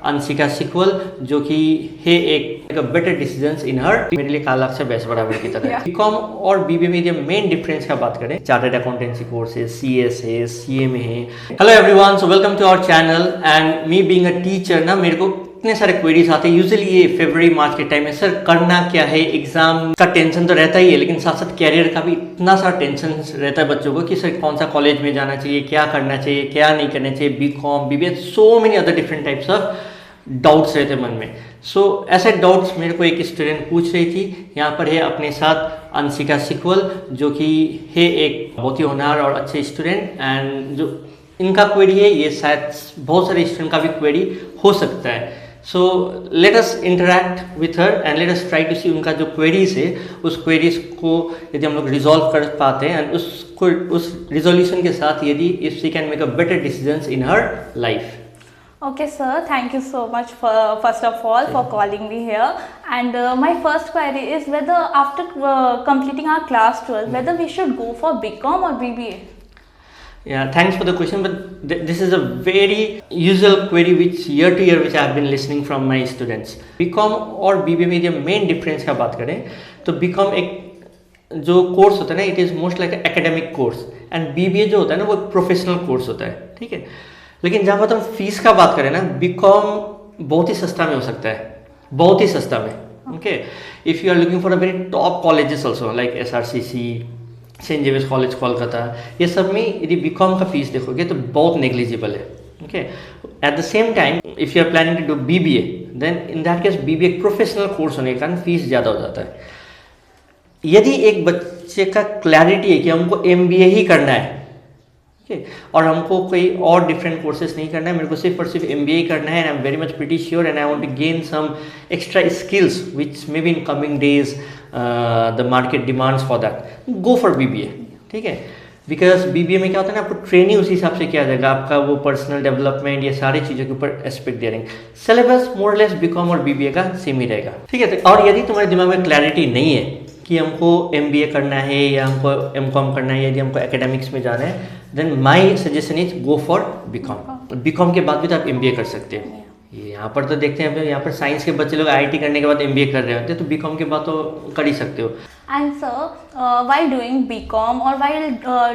Anshika sequel, जो कि है एक बेटर डिसीजंस इन हर, मेरे लिए काला अक्षर बेस्ट बराबर की तरह। बीकॉम और बीबीए में जब मेन डिफरेंस का बात करें, चार्टर्ड अकाउंटेंसी कोर्सेज, सीएस है, सीएमए है। Hello everyone, so welcome to our channel. And me being a teacher ना, मेरे को इतने सारे क्वेरीज आते हैं यूजुअली ये फरवरी मार्च के टाइम में। सर करना क्या है, एग्जाम का टेंशन तो रहता ही है, लेकिन साथ साथ कैरियर का भी इतना सारा टेंशन रहता है बच्चों को कि सर कौन सा कॉलेज में जाना चाहिए, क्या करना चाहिए, क्या नहीं करना चाहिए, BCom BBA, so many other different types of doubts रहते हैं मन में। सो ऐसे डाउट्स मेरे को एक स्टूडेंट पूछ रही थी। यहाँ पर है अपने साथ अंशिका सिक्वल, जो कि है एक बहुत ही होनहार और अच्छे स्टूडेंट। एंड जो इनका क्वेरी है ये शायद बहुत सारे स्टूडेंट का भी क्वेरी हो सकता है। So let us interact with her and let us try to see उनका जो क्वेरीज है उस क्वेरीज को यदि हम लोग रिजॉल्व कर पाते हैं एंड उसको उस रिजोल्यूशन के साथ यदि if she can make a better decisions in her life. Okay, sir. Thank you so much first of all for calling me here. And my first query is whether after completing our class 12, whether we should go for BCom or BBA. Yeah, thanks for the question, but this is a very usual query which year to year which I have been listening from my students. BCom और BBA में जब main difference का बात करें तो BCom एक जो course होता है ना, it is most like academic course, and BBA जो होता है ना वो एक प्रोफेशनल कोर्स होता है, ठीक है। लेकिन जहाँ पर हम फीस का बात करें ना, BCom बहुत ही सस्ता में हो सकता है, बहुत ही सस्ता में, okay. If you are looking for a very top colleges also like SRCC, saint Xavier's college Kolkata, ये सब में यदि BCom का फीस देखोगे तो बहुत नेग्लिजिबल है, okay. At the same time if you are planning to do BBA, then in that case BBA एक प्रोफेशनल कोर्स होने के कारण फीस ज़्यादा हो जाता है। यदि एक बच्चे का क्लैरिटी है कि हमको MBA ही करना है, ओके, और हमको कोई और डिफरेंट कोर्सेज नहीं करना है, मेरे को सिर्फ और सिर्फ MBA ही करना है, and I am very much pretty sure and I want to gain some extra skills which may be in coming days the market demands for that, go for BBA, ठीक है। बिकॉज BBA में क्या होता है ना, आपको training उसी हिसाब से किया जाएगा, आपका वो पर्सनल डेवलपमेंट, ये सारी चीज़ों के ऊपर एस्पेक्ट दे रहे हैं। सिलेबस मोर लेस BCom और BBA का सेम ही रहेगा, ठीक है। और यदि तुम्हारे दिमाग में क्लैरिटी नहीं है कि हमको MBA करना है या हमको MCom करना है, यदि हमको एकेडमिक्स में जाना है, then my suggestion is go for BCom। BCom के बाद भी तो आप MBA कर सकते हैं। यहाँ पर तो देखते हैं, यहाँ पर साइंस के बच्चे लोग IIT करने के बाद MBA कर रहे होते हैं, तो BCom के बाद तो कर ही सकते हो। And sir, while doing BCom or while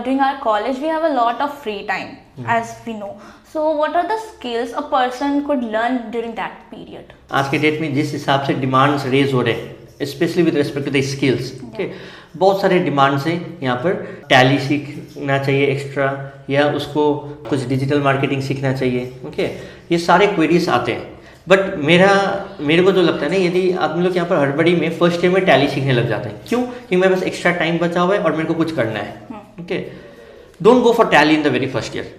doing our college, we have a lot of free time, as we know. So, what are the skills a person could learn during that period? आज के date में जिस हिसाब से demands raise हो रहे हैं, specially with respect to the skills, okay, बहुत सारे डिमांड्स हैं। यहाँ पर टैली सीखना चाहिए एक्स्ट्रा, या उसको कुछ डिजिटल मार्केटिंग सीखना चाहिए, ओके, ये सारे क्वेरीज आते हैं। बट मेरे को जो लगता है ना, यदि आप लोग यहाँ पर हड़बड़ी में फर्स्ट ईयर में टैली सीखने लग जाते हैं, क्यों? क्योंकि मेरे पास एक्स्ट्रा टाइम बचा हुआ है और मेरे को कुछ करना है, okay. Don't go for tally in the very first year,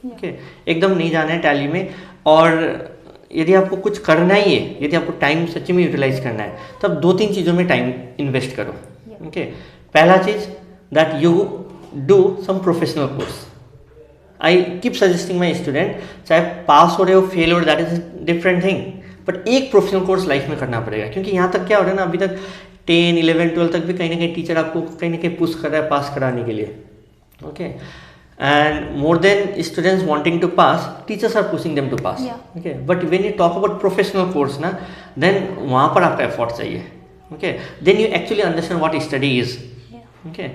okay, एकदम नहीं जाना है टैली में। और यदि आपको कुछ करना ही है, यदि आपको टाइम सच्ची में यूटिलाइज करना है, तो आप 2-3 चीज़ों में टाइम इन्वेस्ट करो, ओके। पहला चीज़ that you do some professional course. I keep suggesting my student, चाहे पास हो रहे हो, फेल हो रहे, that is different thing, but एक प्रोफेशनल कोर्स लाइफ में करना पड़ेगा। क्योंकि यहाँ तक क्या हो रहा है ना, अभी तक 10, 11, 12 तक भी कहीं ना कहीं टीचर आपको कहीं ना कहीं पुश कर रहा है पास कराने के लिए, okay. And more than students wanting to pass, teachers are pushing them to pass. Yeah. Okay. But when you talk about professional course ना, then वहाँ पर आपका effort चाहिए. Okay. Then you actually understand what study is. Yeah. Okay.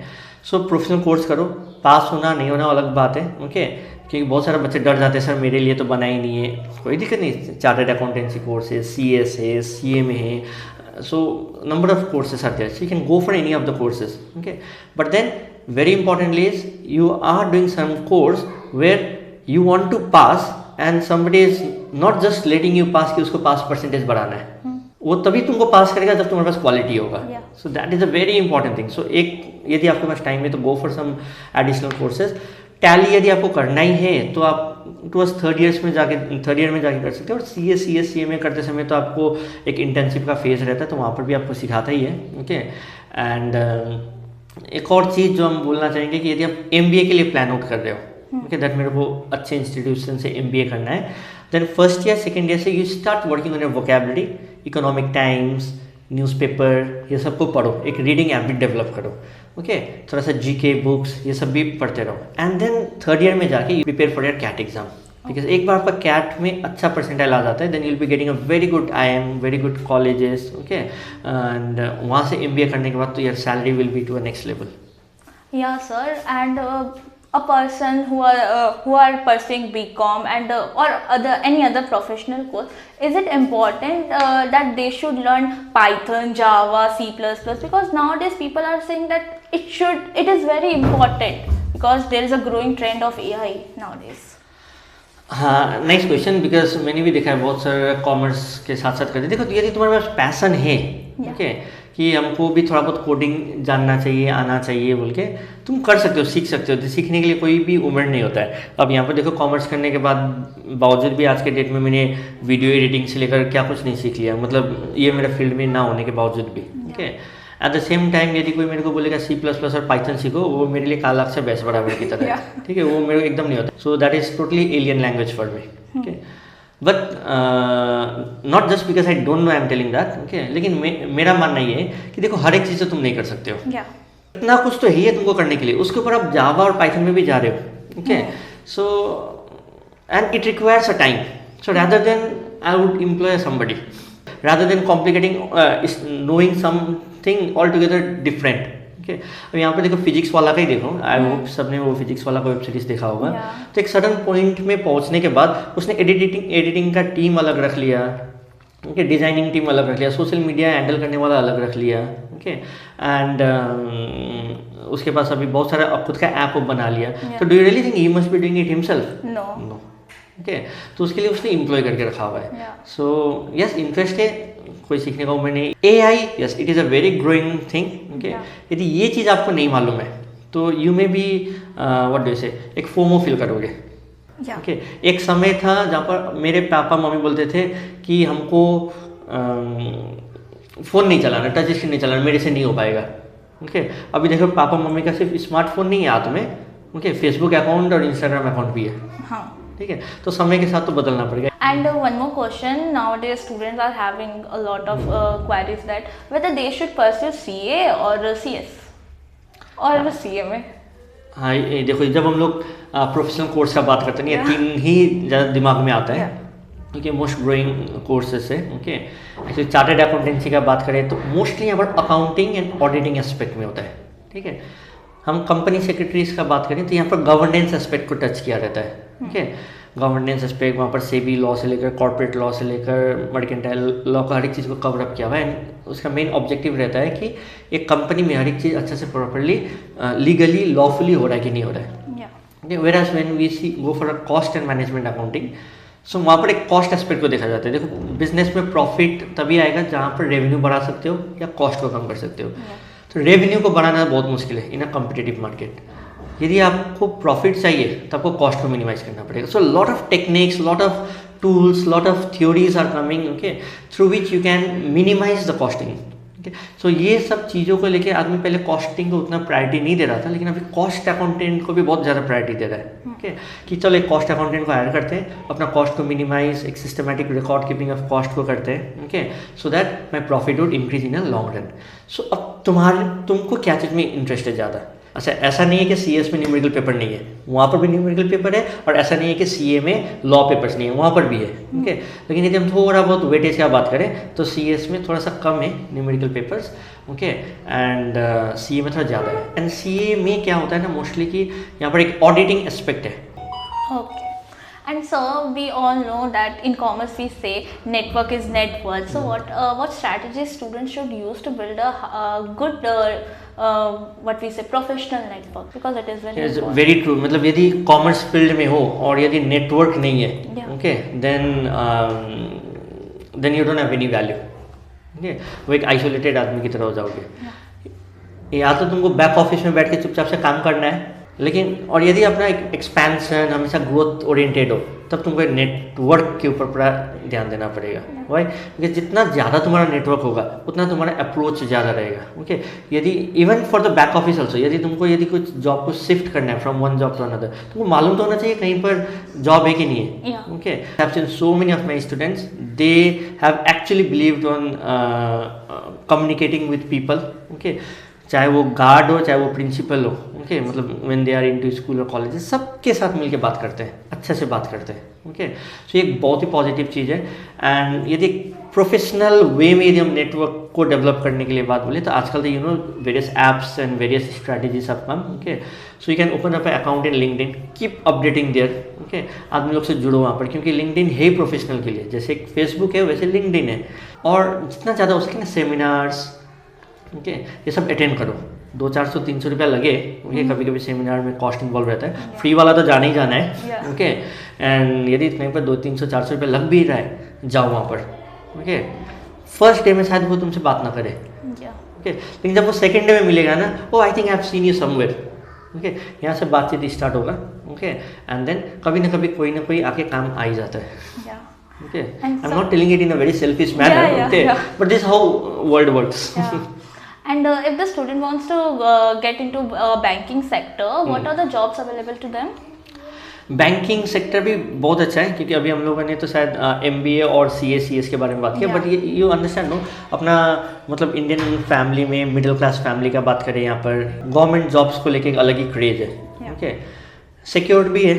So professional course करो, पास होना नहीं होना अलग बात है. Okay. क्योंकि बहुत सारे बच्चे डर जाते हैं, सर मेरे लिए तो बना ही नहीं है, कोई दिक्कत नहीं। चार्टर्ड अकाउंटेंसी कोर्स है, CS है, CMA है, so number of courses are there, so you can go for any of the courses, okay. But then very importantly is you are doing some course where you want to pass and somebody is not just letting you pass कि उसको पास percentage बढ़ाना है, वो तभी तुमको पास करेगा जब तुम्हारे पास क्वालिटी होगा। So that is a very important thing. So एक यदि आपके पास टाइम है तो go for some additional courses. Tally यदि आपको करना ही है तो आप टूवर्ड्स थर्ड ईयर में जाके कर सकते हो। और CS CMA करते समय तो आपको एक इंटर्नशिप का फेज रहता है, तो वहाँ पर भी आपको सिखाता ही है, ओके। एंड एक और चीज़ जो हम बोलना चाहेंगे कि यदि आप MBA के लिए प्लान आउट कर रहे हो, ओके, दैट मेरे को अच्छे इंस्टीट्यूशन से MBA करना है, then first year second year से you start working on your vocabulary, economic times, newspaper, ये सबको पढ़ो, एक रीडिंग हैबिट डेवलप करो, ओके। थोड़ा सा GK बुक्स ये सब भी पढ़ते रहो, एंड देन थर्ड ईयर में जाके you prepare for your CAT exam, because एक बार आपका कैट में अच्छा परसेंटाइल आ जाता है then you will be getting a very good IIM, very good colleges, okay, and वहाँ से MBA करने के बाद तो your salary will be to a next level. Yeah, sir. And a person who are pursuing BCom and or any other professional course, is it important that they should learn Python, Java, C++? Because nowadays people are saying that it is very important because there is a growing trend of AI nowadays. हाँ, nice question. Because मैंने भी देखा है बहुत सारे commerce के साथ साथ करते. देखो यदि तुम्हारे पास पैसन है, ओके, कि हमको भी थोड़ा बहुत कोडिंग जानना चाहिए, आना चाहिए बोल के, तुम कर सकते हो, सीख सकते हो. तो सीखने के लिए कोई भी उम्र नहीं होता है. अब यहाँ पर देखो कॉमर्स करने के बाद बावजूद भी आज के डेट में मैंने वीडियो एडिटिंग से लेकर क्या कुछ नहीं सीख लिया, मतलब ये मेरा फील्ड में ना होने के बावजूद भी. Okay, at the same time यदि कोई मेरे को बोलेगा C++ और पाइथन सीखो, वो मेरे लिए कालाक से भैंस बराबर की तरह है. ठीक है, वो मेरे को एकदम नहीं होता. सो that is totally alien language for me. Okay, but not just because I don't no, I am telling that. Okay, लेकिन मेरा मानना ये है कि देखो हर एक चीज़ तो तुम नहीं कर सकते हो. इतना कुछ तो है तुमको करने के लिए, उसके ऊपर आप जावा और पाइथन में भी जा रहे हो. Okay, so and it requires a time. So rather than I would employ somebody rather than complicating knowing something altogether different. Okay, अब यहाँ पे देखो फिजिक्स वाला का ही देखो, आई होप सबने वो फिजिक्स वाला का वेब सीरीज देखा होगा. तो एक सडन पॉइंट में पहुँचने के बाद उसने एडिटिंग का टीम अलग रख लिया, ओके, डिजाइनिंग टीम अलग रख लिया, सोशल मीडिया हैंडल करने वाला अलग रख लिया. ओके, एंड उसके पास अभी बहुत सारा खुद का ऐप बना लिया. तो do you really think he must be doing it himself? No. Okay, तो उसके लिए उसने एम्प्लॉय करके रखा हुआ है. सो यस, इंटरेस्ट है, कोई सीखने का उम्र नहीं. AI, yes, it is a very growing thing. Okay, यदि ये चीज़ आपको नहीं मालूम है तो यू में भी व्हाट डू यू से, एक फोमो फील करोगे. ओके, एक समय था जहाँ पर मेरे पापा मम्मी बोलते थे कि हमको फ़ोन नहीं चलाना, टच स्क्रीन नहीं चलाना, मेरे से नहीं हो पाएगा. ओके, अभी देखो पापा मम्मी का सिर्फ स्मार्टफोन नहीं है हाथ में. ओके, फेसबुक अकाउंट और इंस्टाग्राम अकाउंट भी है. हाँ, ठीक है, तो समय के साथ तो बदलना पड़ेगा. And one more question, nowadays students are having a lot of queries that whether they should pursue CA or CS or CA में. हाँ, ये देखो जब हम लोग प्रोफेशनल कोर्स का बात करते हैं, ये तीन ही ज़्यादा दिमाग में आता है. ओके, मोस्ट ग्रोइंग कोर्सेस है. ओके, एक्चुअली चार्टर्ड अकाउंटेंसी का बात करें तो मोस्टली यहाँ पर अकाउंटिंग एंड ऑडिटिंग एस्पेक्ट में होता है. ठीक है, हम कंपनी सेक्रेटरीज का बात करें तो यहाँ पर गवर्नेंस एस्पेक्ट को टच किया रहता है. ओके, गवर्नेंस एस्पेक्ट वहाँ पर सेबी लॉ से लेकर कॉर्पोरेट लॉ से लेकर मर्केंटाइल लॉ का हर एक चीज़ को कवर अप किया हुआ है. उसका मेन ऑब्जेक्टिव रहता है कि एक कंपनी में हर एक चीज़ अच्छे से प्रॉपरली लीगली लॉफुली हो रहा है कि नहीं हो रहा है. Okay, whereas when we see go for a cost and management accounting, so वहाँ पर एक कॉस्ट एस्पेक्ट को देखा जाता है. देखो बिजनेस में प्रॉफिट तभी आएगा जहाँ पर रेवेन्यू बढ़ा सकते हो या कॉस्ट को कम कर सकते हो. तो रेवेन्यू को बढ़ाना बहुत मुश्किल है इन अ कॉम्पिटिटिव मार्केट. यदि आपको प्रॉफिट चाहिए तो आपको कॉस्ट को मिनिमाइज करना पड़ेगा. So lot of techniques, lot of tools, lot of theories are coming, okay, through which you can minimize the costing. Okay, so ये सब चीज़ों को लेके आदमी पहले कॉस्टिंग को उतना प्रायोरिटी नहीं दे रहा था, लेकिन अभी कॉस्ट अकाउंटेंट को भी बहुत ज़्यादा प्रायोरिटी दे रहा है. ओके, कि चलो एक कॉस्ट अकाउंटेंट को हायर करते हैं, अपना कॉस्ट को मिनिमाइज, एक systematic record keeping of cost को करते हैं. Okay, so that my profit would increase in a long run. So अब तुमको क्या चीज़ में इंटरेस्ट है ज़्यादा? अच्छा, ऐसा नहीं है कि CS में न्यूमेरिकल पेपर नहीं है, वहाँ पर भी न्यूमेरिकल पेपर है. और ऐसा नहीं है कि CA में लॉ पेपर्स नहीं है, वहाँ पर भी है. ओके, लेकिन यदि हम थोड़ा बहुत वेटेज की बात करें तो CS में थोड़ा सा कम है numerical papers. Okay, and CA में थोड़ा ज़्यादा है. एंड CA में क्या होता है ना मोस्टली कि यहाँ पर एक ऑडिटिंग एस्पेक्ट है. Okay, and so we all know that in commerce we say network is net worth. So what strategies students should use to build a good what we say professional network, because it is very important. Very true. मतलब यदि commerce field में हो और यदि network नहीं है, okay, then you don't have any value. Okay, वो एक आइसोलेटेड आदमी की तरह हो जाओगे. या तो तुमको बैक ऑफिस में बैठ के चुपचाप से काम करना है, लेकिन और यदि अपना एक एक्सपेंशन हमेशा ग्रोथ ओरिएंटेड हो तब तुमको नेटवर्क के ऊपर पूरा ध्यान देना पड़ेगा. वाई? क्योंकि जितना ज़्यादा तुम्हारा नेटवर्क होगा उतना तुम्हारा अप्रोच ज़्यादा रहेगा. ओके, यदि even for the back office also, यदि कुछ जॉब को शिफ्ट करना है from one job to another, तुमको मालूम तो होना चाहिए कहीं पर जॉब है कि नहीं है. Okay, I have scene so many of my students, they have actually believed on communicating with people. Okay, चाहे वो गार्ड हो चाहे वो प्रिंसिपल हो. ओके, मतलब when they are into school और कॉलेज, सबके साथ मिलके बात करते हैं, अच्छे से बात करते हैं. ओके, सो ये एक बहुत ही पॉजिटिव चीज़ है। एंड यदि प्रोफेशनल वे में यदि हम नेटवर्क को डेवलप करने के लिए बात बोले तो आजकल तो various apps and various strategies of come, okay, so you can open up account in LinkedIn, keep updating there, okay, आदमी लोग से जुड़ो वहाँ पर, क्योंकि लिंक्डइन है प्रोफेशनल के लिए, जैसे फेसबुक है वैसे लिंक्डइन है। और जितना ज़्यादा हो सके ना सेमिनार्स, ओके, ये सब अटेंड करो। 200-400-300 रुपया लगे, ओके, कभी कभी सेमिनार में कॉस्ट इन्वॉल्व रहता है, फ्री वाला तो जाना ही जाना है, ओके, एंड यदि कहीं पर 200-300-400 रुपया लग भी रहा है, जाओ वहाँ पर, ओके। फर्स्ट डे में शायद वो तुमसे बात ना करे, ओके, लेकिन जब वो सेकेंड डे में मिलेगा ना, oh I think I have seen you somewhere, okay, यहाँ से बातचीत स्टार्ट होगा, ओके, एंड देन कभी ना कभी कोई ना कोई आके काम आ ही जाता है, okay, I'm not telling it in a very selfish manner, okay, but this is how world works. And if the student wants to get into banking sector, what are the jobs available to them? Banking sector भी बहुत अच्छा है, क्योंकि अभी हम लोगों ने तो शायद MBA और CS के बारे में बात किया, बट यू अंडरस्टैंड नो, अपना मतलब इंडियन फैमिली में मिडिल क्लास फैमिली का बात करें, यहाँ पर गवर्नमेंट जॉब्स को लेके एक अलग ही क्रेज है, ओके, सिक्योर्ड भी है,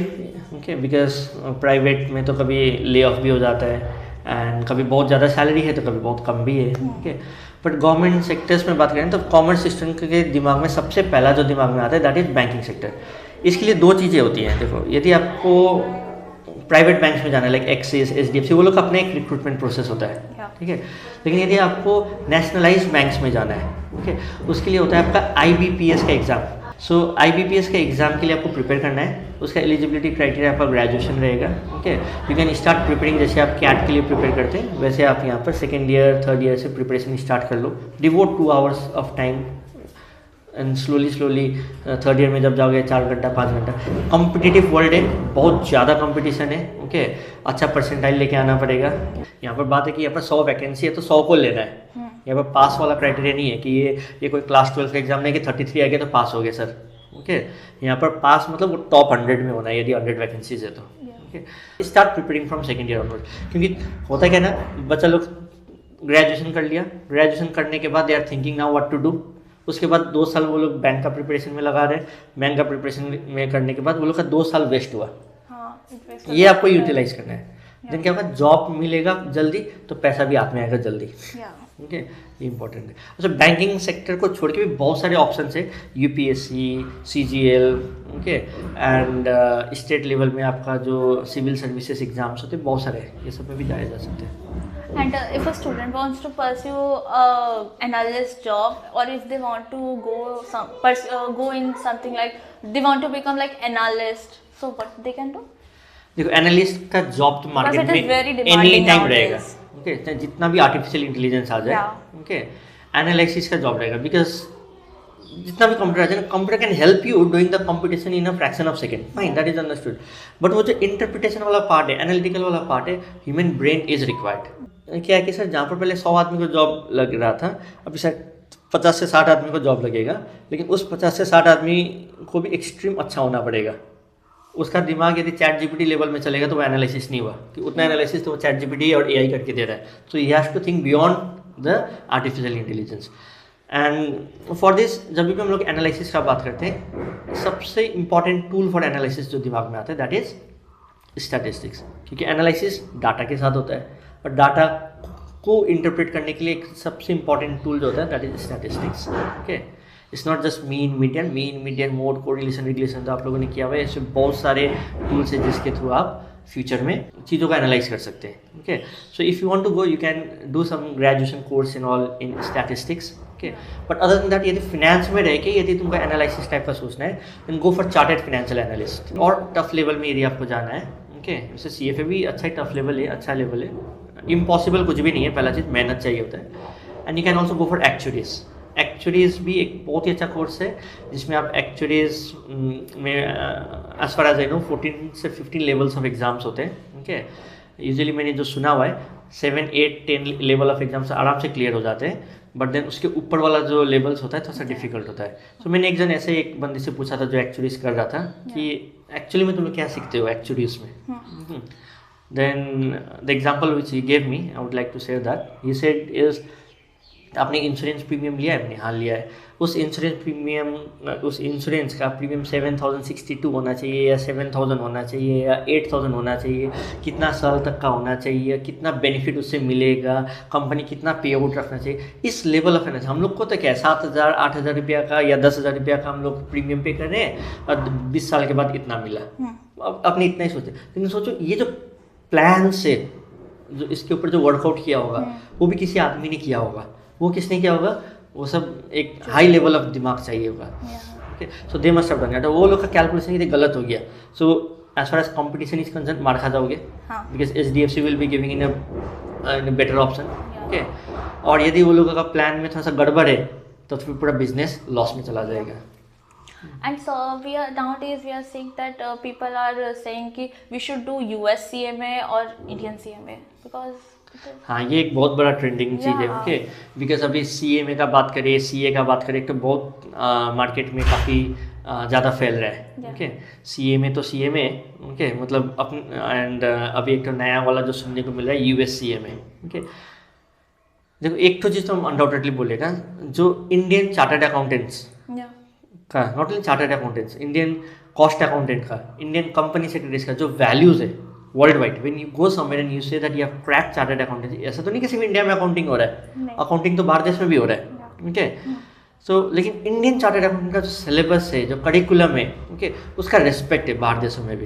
ओके, बिकॉज प्राइवेट में तो कभी ले ऑफ भी हो जाता है, एंड कभी बहुत ज़्यादा सैलरी है तो कभी बहुत कम भी है, ओके, बट गवर्नमेंट सेक्टर्स में बात करें तो कॉमर्स स्टूडेंट के दिमाग में सबसे पहला जो दिमाग में आता है दैट इज़ बैंकिंग सेक्टर। इसके लिए दो चीज़ें होती हैं, देखो, यदि आपको प्राइवेट बैंक्स में जाना है लाइक एक्सिस, HDFC, वो लोग का अपना एक रिक्रूटमेंट प्रोसेस होता है, ठीक है, लेकिन यदि आपको नेशनलाइज बैंक्स में जाना है, ओके, उसके लिए होता है आपका IBPS का एग्ज़ाम। सो IBPS के एग्ज़ाम के लिए आपको प्रिपेयर करना है, उसका एलिजिबिलिटी क्राइटेरिया आपका ग्रेजुएशन रहेगा, okay, you can start preparing, जैसे आप कैट के लिए प्रिपेयर करते हैं वैसे आप यहाँ पर सेकेंड ईयर थर्ड ईयर से प्रिपरेशन स्टार्ट कर लो, devote 2 hours of time, and slowly third year में जब जाओगे 4 घंटा 5 घंटा। कॉम्पिटिटिव वर्ल्ड है, बहुत ज़्यादा कंपटीशन है, ओके, अच्छा परसेंटाइल लेके आना पड़ेगा। यहाँ पर बात है कि यहाँ पर 100 वैकेंसी है तो 100 को लेना है, यहाँ पर पास वाला क्राइटेरिया नहीं है कि ये कोई क्लास 12 का एग्जाम नहीं कि 33 आ गया तो पास हो गया सर, ओके, यहाँ पर पास मतलब वो टॉप 100 में होना है यदि 100 वैकेंसीज है तो, okay. Start preparing from second year onward, क्योंकि होता क्या ना, बच्चा लोग ग्रेजुएशन कर लिया, ग्रेजुएशन करने के बाद they are thinking now what to do, उसके बाद 2 साल वो लोग बैंक का प्रिपरेशन में लगा रहे हैं, बैंक का प्रिपरेशन में करने के बाद वो लोग का 2 साल वेस्ट हुआ, ये आपको यूटिलाइज करना है। देन क्या होगा, जॉब मिलेगा जल्दी तो पैसा भी हाथ में आएगा जल्दी, ओके, ये इंपॉर्टेंट है। अच्छा, बैंकिंग सेक्टर को छोड़ के भी बहुत सारे ऑप्शन है, UPSC, CGL, okay, and state level में आपका जो सिविल सर्विसेज एग्जाम्स होते हैं बहुत सारे हैं, ये सब में भी जाया जा सकते हैं। And if a student wants to pursue analyst job, or if they want to go in something like they want to become like analyst, so what they can do? देखो, एनालिस्ट का जॉब तो market में any time रहेगा, okay, जितना भी artificial intelligence आ जाए, okay, analysis का job रहेगा, बिकॉज जितना भी कंप्यूटर आ जाए ना, computer can help you doing the competition in a fraction of second, fine, that is understood, but वो जो इंटरप्रिटेशन वाला पार्ट है, एनालिटिकल वाला पार्ट है, ह्यूमन ब्रेन इज रिक्वायर्ड। क्या है कि सर, जहाँ पर पहले 100 आदमी को जॉब लग रहा था, अभी शायद 50 से 60 आदमी को जॉब लगेगा, लेकिन उस 50 से 60 आदमी को भी एक्सट्रीम अच्छा होना पड़ेगा। उसका दिमाग यदि ChatGPT लेवल में चलेगा तो वो एनालिसिस नहीं हुआ, कि उतना एनालिसिस तो वो ChatGPT और AI करके दे रहा है, तो he has to think beyond the artificial intelligence. And for this, जब भी हम लोग एनालिसिस का बात करते हैं, सबसे इंपॉर्टेंट टूल फॉर एनालिसिस जो दिमाग में आता है दैट इज स्टैटिस्टिक्स, क्योंकि एनालिसिस डाटा के साथ होता है, और डाटा को इंटरप्रेट करने के लिए एक सबसे इंपॉर्टेंट टूल जो होता है that is statistics, okay. It's not just mean median mode, correlation, relation तो आप लोगों ने किया हुआ है, इससे बहुत सारे टूल्स हैं जिसके थ्रू आप फ्यूचर में चीज़ों का एनालाइज कर सकते हैं, okay. So if you want to go, you can do some graduation course in all in statistics, okay, but other than that, यदि फिनेंस में रह के यदि तुमको एनालिसिस टाइप का सोचना है, then go for chartered financial analyst, और टफ लेवल में यदि आपको जाना है, ओके, जैसे CFA भी अच्छा ही टफ लेवल है, अच्छा लेवल है, इम्पॉसिबल कुछ भी नहीं है, पहला चीज़ मेहनत चाहिए होता है। And you can also go for actuaries भी एक बहुत ही अच्छा कोर्स है, जिसमें आप एक्चुअरीज में as far as I know 14 से 15 लेवल्स ऑफ एग्जाम्स होते हैं, ओके। यूजुअली मैंने जो सुना हुआ है 7, 8, 10 लेवल ऑफ एग्जाम्स आराम से क्लियर हो जाते हैं, बट देन उसके ऊपर वाला जो लेवल्स होता है थोड़ा सा डिफिकल्ट होता है। सो मैंने एक बंदे से पूछा था जो एक्चुअरीज कर रहा था कि एक्चुअली में तुम लोग क्या सीखते हो एक्चुअरीज में। Then the example which he gave me, I would like to say that he said is आपने इंश्योरेंस प्रीमियम लिया है? आपने हाँ लिया है। उस इंश्योरेंस का प्रीमियम 7062 होना चाहिए या 7000 होना चाहिए या 8000 होना चाहिए, कितना साल तक का होना चाहिए, कितना बेनिफिट उससे मिलेगा, कंपनी कितना पे आउट रखना चाहिए, इस लेवल ऑफ फाइनेंस। हम लोग को तो क्या है 7000 8000 रुपया का या 10,000 रुपया का हम लोग प्रीमियम पे कर रहे हैं और 20 साल के बाद इतना मिला। अब अपने इतना ही सोचे, लेकिन सोचो ये जो प्लान से जो इसके ऊपर जो वर्कआउट किया होगा वो भी किसी आदमी ने किया होगा। वो किसने किया होगा? वो सब एक हाई लेवल ऑफ दिमाग चाहिए होगा। Okay, so they must have done it. वो लोग का कैलकुलेशन यदि गलत हो गया, so as far as competition is concern मार खा जाओगे, because HDFC will be giving in a better option. Okay, और यदि वो लोगों का प्लान में थोड़ा सा गड़बड़ है तो फिर पूरा बिजनेस लॉस में चला जाएगा। And so nowadays we are seeing that people are saying कि we should do US CMA or Indian CMA because हाँ, ये एक बहुत बड़ा ट्रेंडिंग चीज़ है। ओके, बिकॉज अभी CMA का बात करें, CA का बात करें तो बहुत मार्केट में काफ़ी ज़्यादा फैल रहा है। ओके, CMA तो CMA, ओके, मतलब एंड अभी एक तो नया वाला जो सुनने को मिल रहा है US CMA। ओके, देखो एक तो चीज़ तो हम अनडाउटेडली बोलेगा, जो इंडियन चार्टर्ड अकाउंटेंट्स का, not only chartered accountants, Indian cost accountant का, इंडियन कंपनी सेक्रेटरीज का जो वैल्यूज़ है world wide, when you go somewhere and you say that you have cracked chartered accountancy, ऐसा तो नहीं कि सिर्फ इंडिया में अकाउंटिंग हो रहा है, अकाउंटिंग तो बाहर देश में भी हो रहा है। ओके, सो लेकिन इंडियन चार्टर्ड अकाउंटेंट का जो सिलेबस है, जो करिकुलम है, ओके, उसका रिस्पेक्ट है बाहर देशों में भी,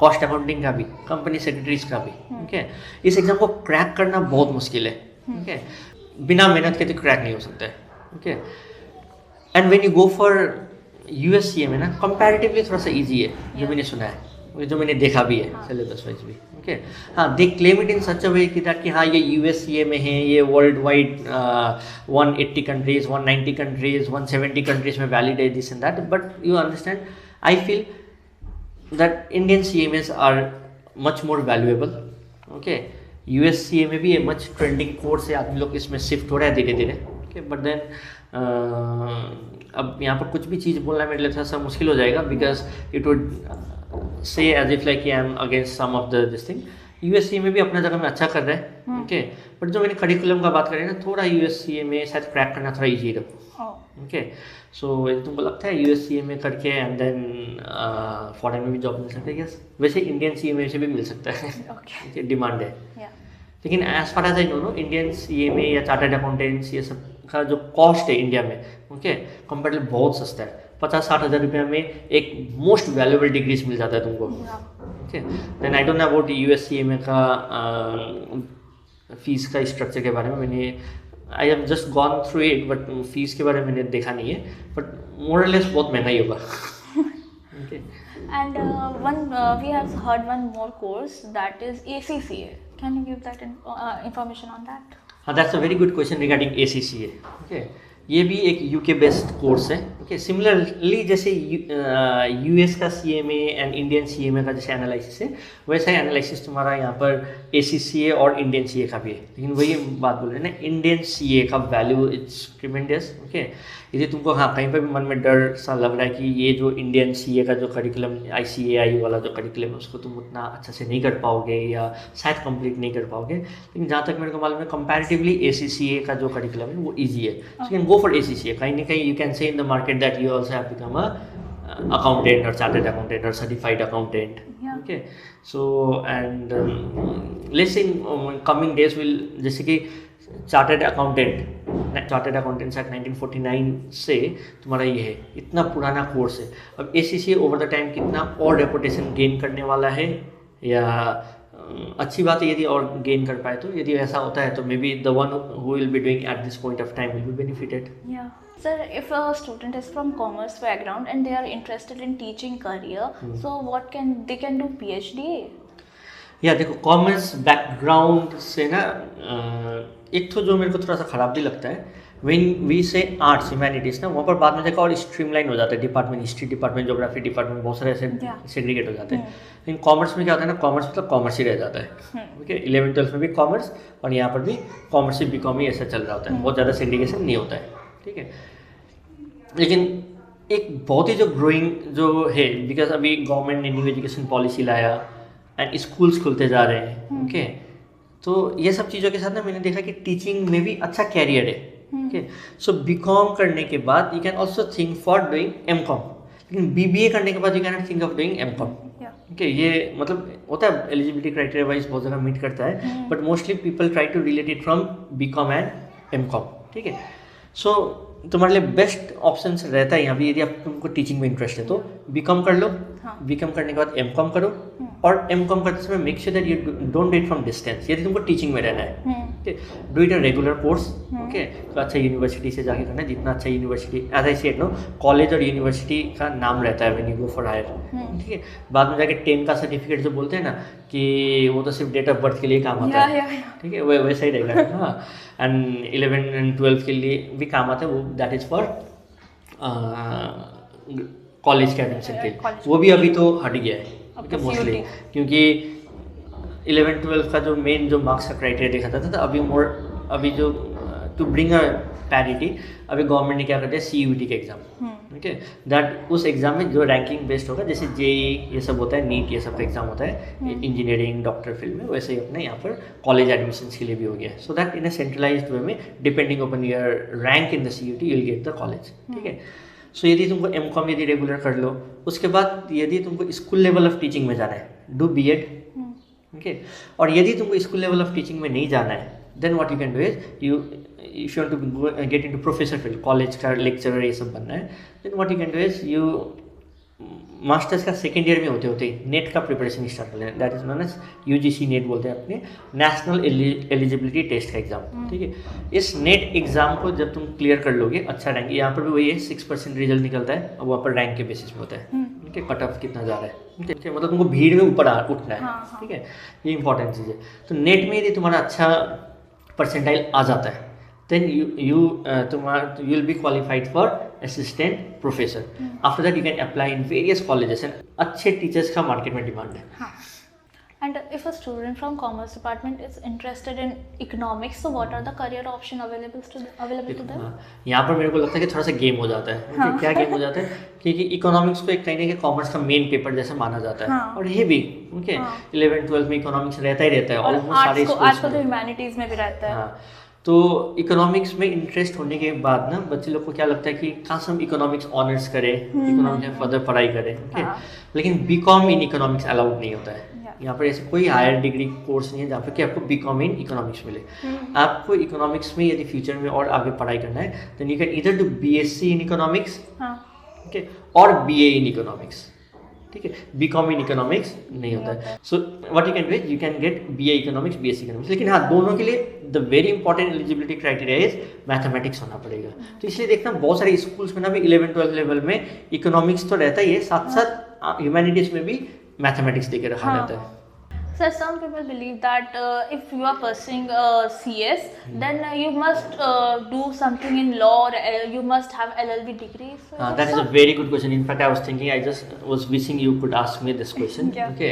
कॉस्ट अकाउंटिंग का भी, कंपनी सेक्रेटरीज का भी। ओके, इस एग्जाम को क्रैक करना बहुत मुश्किल है। ओके, बिना मेहनत के तो क्रैक नहीं हो सकता है। Okay, and when you go for US CMA ना, कंपैरेटिवली थोड़ा सा इजी है, जो मैंने सुना है, जो मैंने देखा भी है सिलेबस वाइज भी। ओके, हाँ, दे क्लेम इट इन सच अ वे कि दैट कि हाँ ये US CMA है, ये world wide 180 countries, 190 countries, 170 countries में वैलिड है, this and that, but you understand, I feel that Indian CMAs are much more valuable. Okay, US CMA भी है, मच ट्रेंडिंग कोर्स है, आदमी लोग इसमें शिफ्ट हो रहा है धीरे धीरे। ओके, बट देन अब यहाँ पर कुछ भी चीज़ बोलना मेरे लिए थोड़ा सा मुश्किल हो जाएगा, because it would say as if like I am against some of this thing. US CMA भी अपना जगह में अच्छा कर रहा है। ओके, बट जो मैंने करिकुलम का बात करें ना, थोड़ा US CMA शायद क्रैक करना थोड़ा ईजी रहा। ओके, सो यदि तुमको लगता है US CMA करके एंड देन फॉरेन में भी जॉब मिल सकता है, यस, वैसे इंडियन CMA से भी मिल सकता है। ओके, डिमांड है, लेकिन as far as I know, Indian CMA या चार्टर्ड अकाउंटेंट्स ये सब का जो कॉस्ट है इंडिया में, ओके, कंपेरेटिवली बहुत सस्ता है। 50-60 हज़ार रुपये में एक मोस्ट वैल्यूएबल डिग्रीज मिल जाता है तुमको। Okay, then I don't know about US CMA का फीस का स्ट्रक्चर के बारे में, मैंने I have just gone through it, but fees के बारे में मैंने देखा नहीं है, बट मोर और लेस बहुत महंगा ही होगा। Okay, and we have heard one more course that is ACCA. Can you give that information on that? हाँ, that's a very good question regarding ACCA। Okay, ये भी एक UK बेस्ड कोर्स है। Okay, similarly जैसे US का CMA and Indian CMA का जैसे analysis है, वैसा ही एनालिसिस तुम्हारा यहाँ पर ACCA और इंडियन CA का भी है, लेकिन वही बात बोल रहे हैं ना, इंडियन CA का वैल्यू इट्स ट्रिमेंडस। ओके, यदि तुमको हाँ कहीं पर भी मन में डर सा लग रहा है कि ये जो इंडियन CA का जो करिकुलम ICAI वाला जो करिकुलम है उसको तुम उतना अच्छा से नहीं कर पाओगे या शायद कंप्लीट नहीं कर पाओगे, लेकिन जहाँ तक मेरे को मालूम है कंपैरेटिवली ACCA का जो करिकुलम है वो ईजी है। सो you can go for ACCA। कहीं ना कहीं you can say in the market that you also have become a accountant or chartered accountant or certified accountant. Okay, so and let's say in coming days will, जैसे कि chartered accountants act 1949 से तुम्हारा ये है, इतना पुराना course है। अब ACCA ओवर द टाइम कितना और रेपुटेशन गेन करने वाला है, या अच्छी बात है यदि और गेन कर पाए, तो यदि ऐसा होता है तो may be the one who will be doing at this point of time will be benefited. Sir, if a student is from commerce background and they are interested in teaching career, so what they can do PhD? या देखो commerce background से ना एक तो जो मेरे को थोड़ा सा खराब भी लगता है, व्हेन वी से आर्ट्स ह्यूमैनिटीज़ ना, वहाँ पर बाद में देखा और स्ट्रीमलाइन हो जाता है, department history department, geography department, बहुत सारे ऐसे सेग्रीगेट हो जाते हैं। लेकिन कॉमर्स में क्या होता है ना, कॉमर्स मतलब कॉमर्स ही रह जाता है। ओके, 11th-12th में भी कॉमर्स और यहाँ पर भी कॉमर्स से BCom ही ऐसा चल रहा होता है, बहुत ज़्यादा सेग्रीगेशन नहीं होता है। ठीक है, लेकिन एक बहुत ही जो ग्रोइंग जो है, बिकॉज अभी गवर्नमेंट ने न्यू एजुकेशन पॉलिसी लाया एंड स्कूल्स खुलते जा रहे हैं। ओके, तो ये सब चीज़ों के साथ ना मैंने देखा कि टीचिंग में भी अच्छा कैरियर है. ओके, सो बीकॉम करने के बाद you can also think for doing MCom, लेकिन बीबीए करने के बाद you can not think of doing MCom. Okay, ये मतलब होता है एलिजिबिलिटी क्राइटेरिया वाइज बहुत ज़्यादा मीट करता है, but mostly people try to relate it from BCom and MCom. ठीक है, सो तुम्हारे लिए बेस्ट ऑप्शन रहता है यहाँ पे, यदि आप तुमको टीचिंग में इंटरेस्ट है तो बीकॉम कर लो. बीकॉम करने के बाद एमकॉम करो, और एमकॉम करते समय make sure that you don't do it from distance. यदि तुमको टीचिंग में रहना है, okay, do it a regular course. Okay, तो अच्छा यूनिवर्सिटी से जाके करना है, जितना अच्छा university, as I said no, college और यूनिवर्सिटी का नाम रहता है when you go for higher. ठीक है, बाद में जाके 10 का सर्टिफिकेट जो बोलते हैं ना कि वो तो सिर्फ डेट ऑफ बर्थ के लिए काम आता है. ठीक है, वैसा ही रहेगा. हाँ, एंड 11 एंड 12 के लिए भी काम आता है, वो दैट इज़ फॉर कॉलेज के एडमिशन के लिए. वो भी अभी तो हट गया है मोस्टली, क्योंकि 11-12 का जो मेन जो मार्क्स का क्राइटेरिया देखा जाता था, अभी जो टू ब्रिंग अ पैरिटी, अभी गवर्नमेंट ने क्या कर दिया, CUET के एग्जाम. ओके, दैट उस एग्जाम में जो रैंकिंग बेस्ड होगा, जैसे JEE ये सब होता है, नीट ये सब का एग्जाम होता है इंजीनियरिंग डॉक्टर फील्ड में, वैसे ही अपने यहाँ पर कॉलेज एडमिशन्स के लिए भी हो गया. So that in a centralised वे में, depending upon your rank in the CUET you will get the college. ठीक है, सो यदि तुमको एमकॉम यदि रेगुलर कर लो, उसके बाद यदि तुमको स्कूल लेवल ऑफ टीचिंग में जाना है, डू B.Ed. ओके, और यदि तुमको स्कूल लेवल ऑफ टीचिंग में नहीं जाना है, then what you can do is, you if you want to get into professor field, college का लेक्चरर ये सब बनना है, then what you can do is, you masters का सेकेंड ईयर में होते होते ही नेट का प्रिपरेशन स्टार्ट कर लेना. That is known as UGC NET बोलते हैं अपने, नेशनल एलिजिबिलिटी टेस्ट का एग्जाम. ठीक है, इस नेट एग्जाम को जब तुम क्लियर कर लोगे, अच्छा रैंक, यहाँ पर भी वही है, 6% रिजल्ट निकलता है, और वहाँ पर रैंक के बेसिस पे होता है. ठीक है, कट ऑफ कितना जा रहा है. ठीक है, मतलब तुमको भीड़ में ऊपर उठना है. ठीक है, ये इंपॉर्टेंट चीज़ है. तो नेट में यदि तुम्हारा अच्छा परसेंटाइल आ जाता है, then you will be qualified for assistant professor. After that you can apply in various colleges, and अच्छे टीचर्स का मार्केट में डिमांड है. हाँ. And if a student from commerce department is interested in economics, so what are the career option available to them? यहाँ पर मेरे को लगता है कि थोड़ा सा गेम हो जाता है. हाँ. क्या गेम हो जाता है, क्योंकि इकोनॉमिक्स को एक कहीं ना कहीं कॉमर्स का मेन पेपर जैसा माना जाता है. हाँ. और ये भी ओके, 11-12 में इकोनॉमिक्स रहता ही रहता है, ऑलमोस्ट सारे स्कूल्स में. आजकल तो ह्यूमैनिटीज में भी रहता है. हाँ, तो इकोनॉमिक्स में इंटरेस्ट होने के बाद ना बच्चे लोग को क्या लगता है कि काश हम इकोनॉमिक्स ऑनर्स करें, इकोनॉमिक्स में फर्दर पढ़ाई करें. ओके, लेकिन बीकॉम इन इकोनॉमिक्स अलाउड नहीं होता है. यहाँ पर ऐसे कोई हायर डिग्री कोर्स नहीं है जहाँ पर कि आपको बीकॉम इन इकोनॉमिक्स मिले. आपको इकोनॉमिक्स में यदि फ्यूचर में और आगे पढ़ाई करना है, then you can either do BSc in economics, okay, और BA इन इकोनॉमिक्स. ठीक है, बीकॉम इन इकोनॉमिक्स नहीं होता है. So what you can do is, you can get BA economics, BSc economics. लेकिन हाँ, दोनों के लिए the very important eligibility criteria is mathematics होना पड़ेगा. तो इसलिए देखना बहुत सारे स्कूल्स में ना भी 11-12 लेवल में इकोनॉमिक्स तो रहता ही है, साथ साथ ह्यूमैनिटीज में भी मैथमेटिक्स देके रखा रहता है. Sir, some people believe that if you are pursuing CS, then you must do something in law, or you must have LLB degree. So that is a very good question. In fact, I was thinking, I just was wishing you could ask me this question. Okay,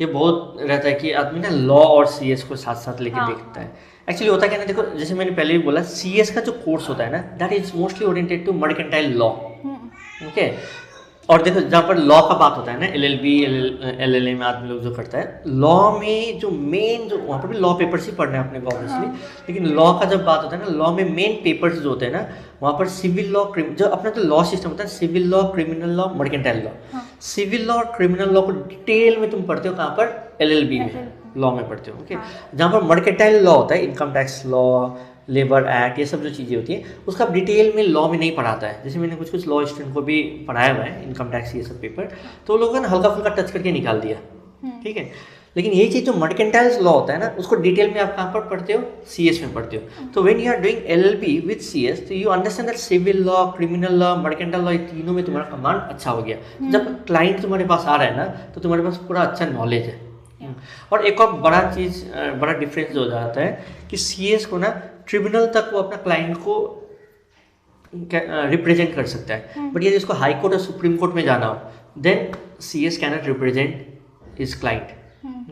ये बहुत रहता है कि आदमी ना law और CS को साथ साथ लेके देखता है. एक्चुअली होता क्या ना, देखो जैसे मैंने पहले भी बोला, CS का जो कोर्स होता है ना, that is mostly oriented to mercantile law. Okay, और देखो जहाँ पर लॉ का बात होता है ना, LLB LLA में आदमी लोग जो करता है, लॉ में जो मेन जो वहाँ पर भी लॉ पेपर्स ही पढ़ने हैं अपने को ऑब्वियसली. लेकिन लॉ का जब बात होता है ना, लॉ में मेन पेपर्स जो होते हैं ना, वहाँ पर सिविल लॉ, जो अपना तो लॉ सिस्टम होता है, civil law, criminal law, mercantile law. Civil law और क्रिमिनल लॉ को डिटेल में तुम पढ़ते हो कहाँ पर, LLB में लॉ में पढ़ते हो. ओके, जहाँ पर मर्केंटाइल लॉ होता है, income tax law, labour act, ये सब जो चीज़ें होती हैं, उसका डिटेल में लॉ में नहीं पढ़ाता है. जैसे मैंने कुछ लॉ स्टूडेंट को भी पढ़ाया हुआ है, इनकम टैक्स ये सब पेपर, तो लोगों ने हल्का फुल्का टच करके निकाल दिया. ठीक है, लेकिन यही चीज़ जो मर्केंटाइल लॉ होता है ना, उसको डिटेल में आप कहाँ पर पढ़ते हो, CS में पढ़ते हो. तो when you are doing LLB with CS, तो you understand that civil law, criminal law, mercantile law, ये तीनों में तुम्हारा कमांड अच्छा हो गया. जब क्लाइंट तुम्हारे पास आ रहा है ना, तो तुम्हारे पास पूरा अच्छा नॉलेज है. और एक और बड़ा डिफरेंस हो जाता है कि CS को ना ट्रिब्यूनल तक वो अपना क्लाइंट को रिप्रेजेंट कर सकता है. बट यदि इसको हाई कोर्ट और सुप्रीम कोर्ट में जाना हो, then CS cannot represent his client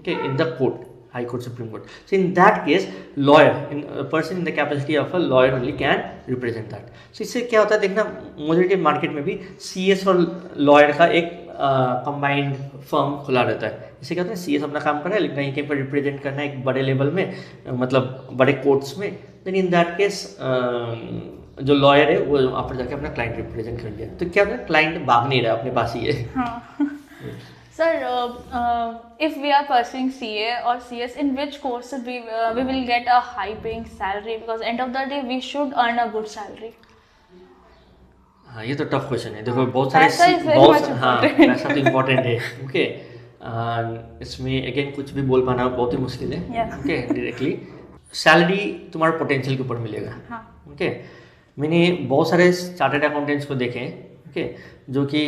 in the court, high court, supreme court. So in that case, a person in the capacity of a lawyer only can represent that. So इससे क्या होता है देखना, majority market में भी CS और lawyer का एक कंबाइंड फर्म खुला रहता है। जैसे क्या होता है CS अपना काम कर रहा है लेकिन कहीं कहीं पर रिप्रेजेंट करना है एक बड़े लेवल में, मतलब बड़े कोर्ट्स में, देन इन दैट केस जो लॉयर है वो वहाँ पर जाके अपना क्लाइंट रिप्रेजेंट कर दिया। तो क्या होता है, क्लाइंट भाग नहीं रहा, अपने पास ही है। हाँ Sir, if we are pursuing CA or CS, in which courses we will get a high paying salary? Because end of the day we should earn a good salary. हाँ, ये तो टफ क्वेश्चन है। देखो बहुत पैसा सारे is very much important. पैसा तो इम्पोर्टेंट है। ओके, इसमें अगेन कुछ भी बोल पाना बहुत ही मुश्किल है। Yeah. ओके, डायरेक्टली सैलरी तुम्हारे पोटेंशियल के ऊपर मिलेगा। हाँ ओके, मैंने बहुत सारे चार्टर्ड अकाउंटेंट्स को देखे हैं, ओके, जो कि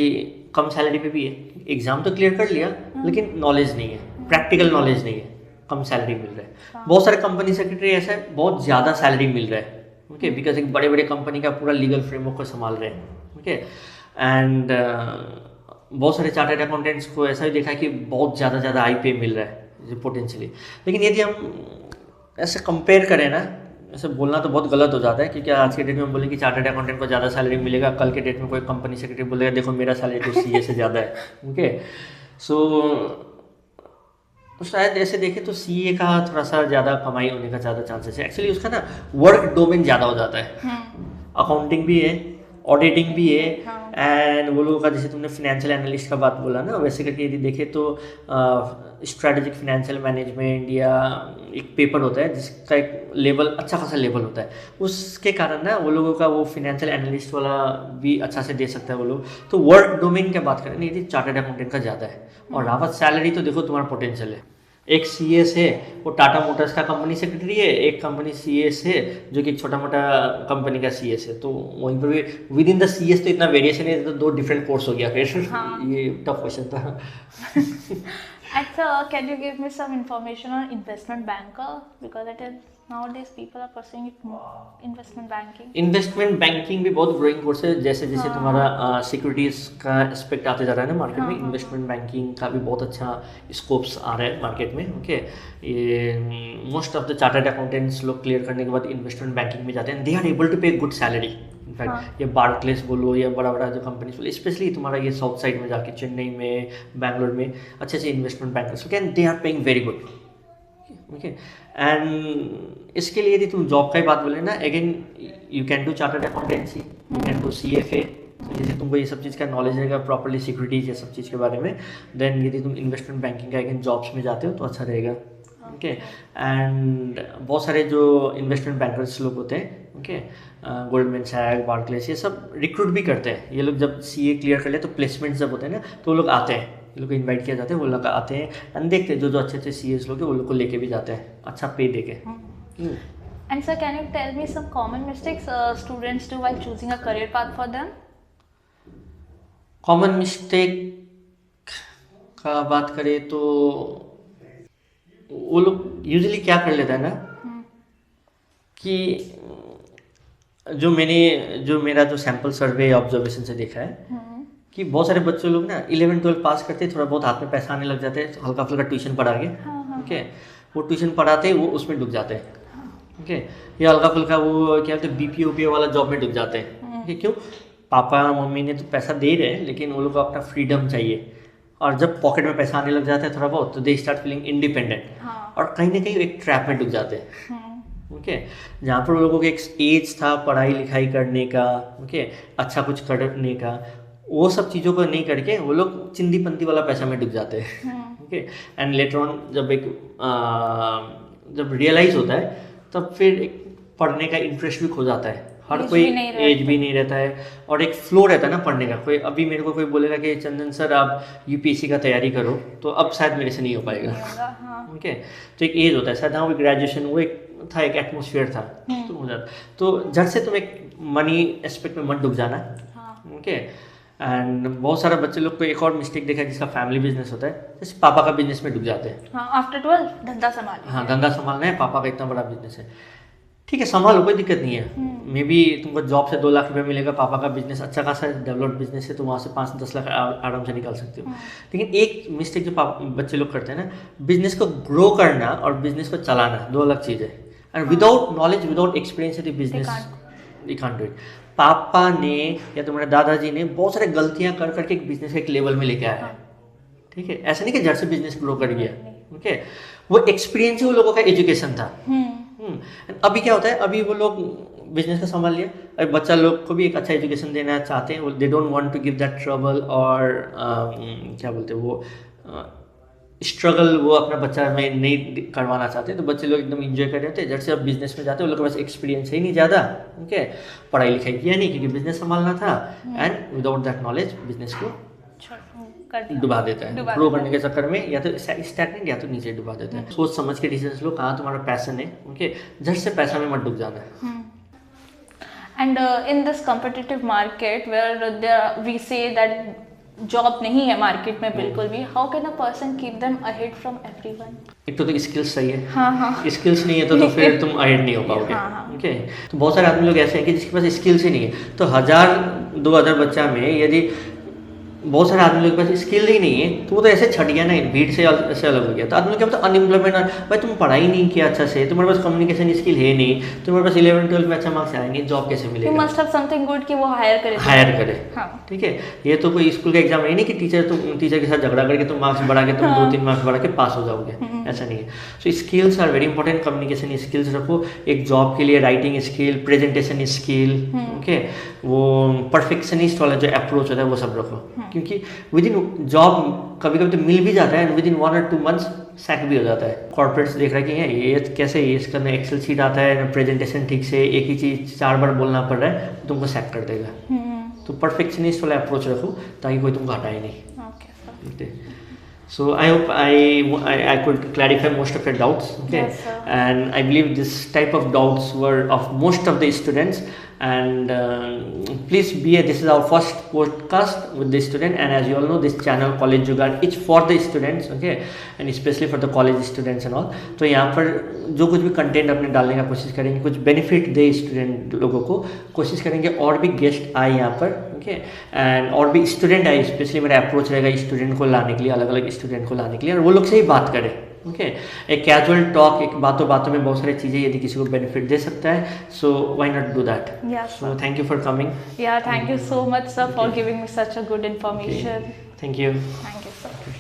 कम सैलरी पे भी है, एग्जाम तो क्लियर कर लिया लेकिन नॉलेज नहीं है, प्रैक्टिकल नॉलेज नहीं है, कम सैलरी मिल रहा है। बहुत सारे कंपनी सेक्रेटरी ऐसा है बहुत ज़्यादा सैलरी मिल रहा है, ओके, बिकॉज एक बड़े बड़े कंपनी का पूरा लीगल फ्रेमवर्क को संभाल रहे हैं। ओके, एंड बहुत सारे चार्टर्ड अकाउंटेंट्स को ऐसा भी देखा है कि बहुत ज़्यादा हाई पे मिल रहा है पोटेंशियली। लेकिन यदि हम ऐसे कंपेयर करें ना, ऐसे बोलना तो बहुत गलत हो जाता है, क्योंकि आज के डेट में हम बोलें कि चार्टर्ड अकाउंटेंट को ज़्यादा सैलरी मिलेगा, कल के डेट में कोई कंपनी सेक्रेटरी बोलेगा देखो मेरा सैलरी तो CA से ज़्यादा है। ओके, सो शायद ऐसे देखें तो CA का थोड़ा सा ज़्यादा कमाई होने का ज़्यादा चांसेस है। एक्चुअली उसका ना वर्क डोमेन ज़्यादा हो जाता है, अकाउंटिंग भी है, ऑडिटिंग भी है, एंड वो लोगों का जैसे तुमने फाइनेंशियल एनालिस्ट का बात बोला ना, वैसे करके यदि देखें तो स्ट्रेटेजिक फाइनेंशियल मैनेजमेंट या एक पेपर होता है जिसका एक लेवल अच्छा खासा लेवल होता है, उसके कारण ना वो लोगों का वो फाइनेंशियल एनालिस्ट वाला भी अच्छा से दे सकता है वो लोग। तो वर्क डोमेन की बात करें यदि चार्टर्ड अकाउंटेंट का ज़्यादा है, और रहा बात सैलरी तो देखो तुम्हारा पोटेंशियल है। एक CS है वो टाटा मोटर्स का कंपनी सेक्रेटरी है, एक कंपनी CS है जो कि एक छोटा मोटा कंपनी का CS है, तो वहीं पर भी विद इन द CS तो इतना वेरिएशन है, तो 2 डिफरेंट कोर्स हो गया फिर। हाँ. ये टफ क्वेश्चन था। And sir, can you give me some information on investment banker, because it is nowadays people are pursuing it more, investment banking. Investment banking भी बहुत ग्रोइंग कोर्स है, जैसे जैसे तुम्हारा सिक्योरिटीज का एस्पेक्ट आते जा रहा है ना मार्केट में, इन्वेस्टमेंट बैंकिंग का भी बहुत अच्छा स्कोप्स आ रहा है मार्केट में। ओके, ये most of the chartered accountants लोग क्लियर करने के बाद इन्वेस्टमेंट बैंकिंग में जाते हैं, दे आर एबल टू पे गुड सैलरी। इनफैक्ट ये बार्कलेस बोलो या बड़ा बड़ा जो कंपनीज बोलो, स्पेशली तुम्हारा ये साउथ साइड में जाके चेन्नई में, बैंगलोर में अच्छे अच्छे investment bankers can they are paying very good. Okay, and इसके लिए यदि तुम जॉब का ही बात बोले ना, again you can do chartered accountancy, you can do CFA। जैसे तुमको ये सब चीज़ का नॉलेज रहेगा प्रॉपर्ली, सिक्योरिटीज ये सब चीज़ के बारे में, देन यदि तुम इन्वेस्टमेंट बैंकिंग का अगेन जॉब्स में जाते हो तो अच्छा रहेगा। ओके, एंड बहुत सारे जो इन्वेस्टमेंट बैंकर्स लोग होते हैं, ओके, गोल्डमैन सैक्स, बार्कलेस, ये सब रिक्रूट भी करते हैं। ये लोग जब CA क्लियर कर ले तो प्लेसमेंट जब होते हैं ना तो वो लोग आते हैं, ये लोग को इन्वाइट किया जाता है, वो लोग आते हैं एंड देखते हैं जो अच्छे अच्छे CAs लोग हैं वो लोग को लेके भी जाते हैं अच्छा पे दे के। And sir, can you tell me some common mistakes students do while choosing a career path for them? Common mistake का बात करें तो वो लोग यूजुअली क्या कर लेता है ना कि जो मेरा जो सैम्पल सर्वे ऑब्जर्वेशन से देखा है कि बहुत सारे बच्चे लोग ना 11-12 पास करते थोड़ा बहुत हाथ में पैसा आने लग जाते हैं, तो हल्का फुल्का ट्यूशन पढ़ा के, ओके, वो ट्यूशन पढ़ाते वो उसमें डूब जाते हैं। ओके, या हल्का फुल्का वो क्या बोलते हैं BPO वाला जॉब में डूब जाते हैं। क्यों? पापा मम्मी ने तो पैसा दे रहे हैं लेकिन वो लोग को अपना फ्रीडम चाहिए, और जब पॉकेट में पैसा आने लग जाता है थोड़ा बहुत तो दे स्टार्ट फीलिंग इंडिपेंडेंट, और कहीं ना कहीं एक ट्रैप में डूब जाते हैं। ओके, जहाँ पर लोगों को एक एज था पढ़ाई लिखाई करने का, ओके, अच्छा कुछ करने का, वो सब चीज़ों को नहीं करके वो लोग चिंदी पंती वाला पैसा में डूब जाते हैं। ओके, एंड लेटर ऑन जब रियलाइज़ होता है तब फिर एक पढ़ने का इंटरेस्ट भी खो जाता है, हर कोई एज भी नहीं रहता है, और एक फ्लो रहता है ना पढ़ने का। कोई अभी मेरे को कोई बोलेगा कि चंदन सर आप UPSC का तैयारी करो, तो अब शायद मेरे से नहीं हो पाएगा। ओके, तो एक एज होता है शायद, हाँ वो ग्रेजुएशन वो एक था, एक एटमोसफियर था, तो हो जाता, तो झट से तुम एक मनी एस्पेक्ट में मत डूब जाना। ओके, एंड बहुत सारा बच्चे लोग को एक और मिस्टेक देखा है जिसका फैमिली बिजनेस होता है, जैसे पापा का बिजनेस में डूब जाते हैं। आफ्टर 12 धंधा संभालना, हाँ धंधा संभालना है, पापा का इतना बड़ा बिजनेस है, ठीक है संभालो, कोई दिक्कत नहीं है। मे बी तुमको जॉब से 2 लाख रुपये मिलेगा, पापा का बिजनेस अच्छा खासा डेवलप्ड बिजनेस है, तो वहाँ से 5-10 लाख आराम से निकाल सकते हो। लेकिन एक मिस्टेक जो बच्चे लोग करते हैं ना, बिजनेस को ग्रो करना और बिजनेस को चलाना 2 अलग चीज़ है, and without knowledge without experience business you can't do it. पापा ने या तुम्हारे दादाजी ने बहुत सारे गलतियां कर करके एक बिजनेस एक लेवल में लेके आया है, ठीक है। ऐसा नहीं कि जड़ से बिजनेस ग्रो कर गया, ओके। वो एक्सपीरियंस ही वो लोगों का एजुकेशन था। अभी क्या होता है, अभी वो लोग बिजनेस का संभाल लिया, अभी बच्चा लोग को भी एक अच्छा एजुकेशन देना चाहते हैं, they don't want to give that trouble और क्या बोलते हैं वो स्ट्रगल वो अपना बच्चा में नहीं करवाना चाहते, तो बच्चे लोग एकदम इंजॉय कर रहे होते हैं। जब से अब बिजनेस में जाते हैं, वो लोग के पास एक्सपीरियंस है ही नहीं ज़्यादा, ओके, पढ़ाई लिखाई किया नहीं क्योंकि बिजनेस संभालना था, and without that knowledge business को डुबा देता है, ग्रो करने के चक्कर में या तो स्टैग्नेंट या तो नीचे डुबा देता है। सोच समझ के डिसीजन लो, कहाँ तुम्हारा पैशन है, ओके, झट से पैसा में मत डूब जाना है। And in this competitive market where we say that job नहीं है मार्केट में बिल्कुल भी, how can a person keep them ahead from everyone? एक तो स्किल्स चाहिए। हाँ स्किल्स नहीं है तो फिर तुम अहेड नहीं हो पाओगे, ओके। तो बहुत सारे आदमी लोग ऐसे हैं कि जिसके पास स्किल्स ही नहीं है, तो 1000-2000 बच्चा में यदि बहुत सारे आदमी लोग के पास स्किल ही नहीं है तो वो तो ऐसे छट गया ना, भीड़ से ऐसे अलग हो गया। तो आदमी क्या बोलते हैं अनएम्प्लॉयमेंट, भाई तुम पढ़ाई नहीं किया अच्छा से, तुम्हारे पास कम्युनिकेशन स्किल है नहीं, तुम्हारे पास 11-12 में अच्छा मार्क्स आएंगे, जॉब कैसे मिलेगा? You must have something good कि वो हायर करे। हाँ। ठीक है, ये तो कोई स्कूल का एग्जाम नहीं कि टीचर के साथ झगड़ा करके तुम मार्क्स बढ़ा के तुम 2-3 मार्क्स बढ़ा के पास हो जाओगे, ऐसा नहीं है। So skills are very important, communication skills रखो, एक जॉब के लिए writing skill, presentation skill, okay, वो परफेक्शनिस्ट वाला जो अप्रोच होता है वो सब रखो, क्योंकि विद इन जॉब कभी कभी तो मिल भी जाता है, within 1 or 2 months sack भी हो जाता है। कॉर्पोरेट्स देख रहे हैं कि ये कैसे ये इसका ना एक्सेल शीट आता है ना प्रेजेंटेशन ठीक से, एक ही चीज़ 4 बार बोलना पड़ रहा है, तो तुमको सैक कर देगा। तो परफेक्शनिस्ट वाला अप्रोच रखो ताकि कोई तुमको हटाए नहीं। So I hope I could clarify most of your doubts, okay? Yes, sir. And I believe this type of doubts were of most of the students, and please this is our first podcast with the student, and as you all know this channel College Jugaad it's for the students, okay, and especially for the college students and all। तो यहाँ पर जो कुछ भी content अपने डालने का कोशिश करेंगे, कुछ बेनिफिट दे स्टूडेंट लोगों को, कोशिश करेंगे और भी गेस्ट आए यहाँ पर, ओके, एंड और भी स्टूडेंट आए, स्पेशली मेरा अप्रोच रहेगा स्टूडेंट को लाने के लिए, अलग अलग स्टूडेंट को लाने के लिए, और वो लोग से ही बात करें, ओके, एक कैजुअल टॉक, एक बातों बातों में बहुत सारी चीज़ें यदि किसी को बेनिफिट दे सकता है, so why not do that. So thank you for coming. Thank you so much sir for giving me such a good information. Thank you sir.